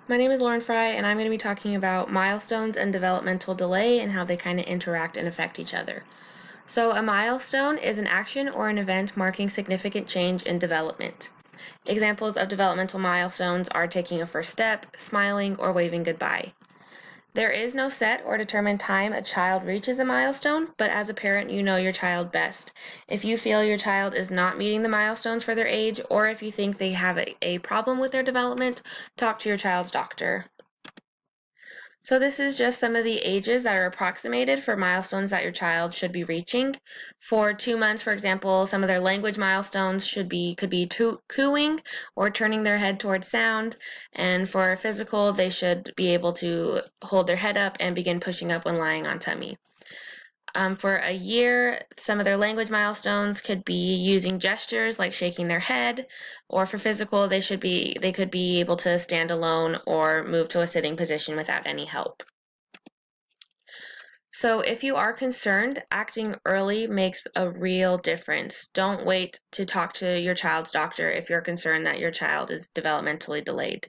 My name is Lauren Fry, and I'm going to be talking about milestones and developmental delay and how they kind of interact and affect each other. So, a milestone is an action or an event marking significant change in development. Examples of developmental milestones are taking a first step, smiling, or waving goodbye. There is no set or determined time a child reaches a milestone, but as a parent, you know your child best. If you feel your child is not meeting the milestones for their age, or if you think they have a problem with their development, talk to your child's doctor. So this is just some of the ages that are approximated for milestones that your child should be reaching. For 2 months, for example, some of their language milestones could be cooing or turning their head towards sound. And for physical, they should be able to hold their head up and begin pushing up when lying on tummy. For a year, some of their language milestones could be using gestures like shaking their head, or for physical, they could be able to stand alone or move to a sitting position without any help. So if you are concerned, acting early makes a real difference. Don't wait to talk to your child's doctor if you're concerned that your child is developmentally delayed.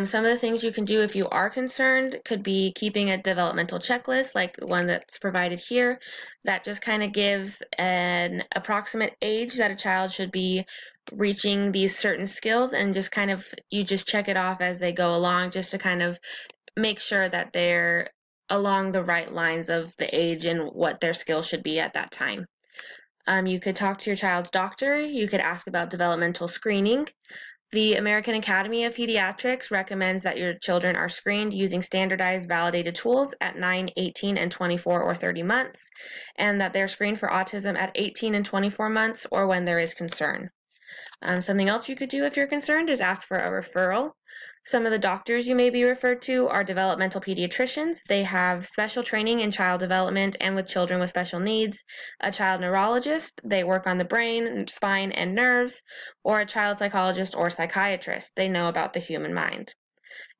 Some of the things you can do if you are concerned could be keeping a developmental checklist like the one that's provided here that just kind of gives an approximate age that a child should be reaching these certain skills, and just kind of you just check it off as they go along just to kind of make sure that they're along the right lines of the age and what their skills should be at that time. You could talk to your child's doctor. You could ask about developmental screening. The American Academy of Pediatrics recommends that your children are screened using standardized validated tools at 9, 18, and 24 or 30 months, and that they're screened for autism at 18 and 24 months or when there is concern. Something else you could do if you're concerned is ask for a referral. Some of the doctors you may be referred to are developmental pediatricians. They have special training in child development and with children with special needs. A child neurologist, they work on the brain, spine, and nerves. Or a child psychologist or psychiatrist, they know about the human mind.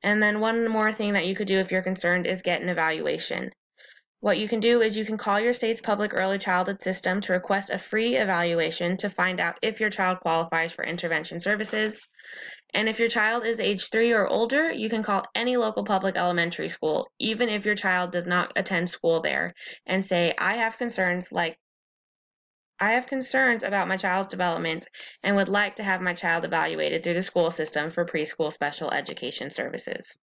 And then one more thing that you could do if you're concerned is get an evaluation. What you can do is you can call your state's public early childhood system to request a free evaluation to find out if your child qualifies for intervention services. And if your child is age 3 or older, you can call any local public elementary school, even if your child does not attend school there, and say, I have concerns about my child's development and would like to have my child evaluated through the school system for preschool special education services.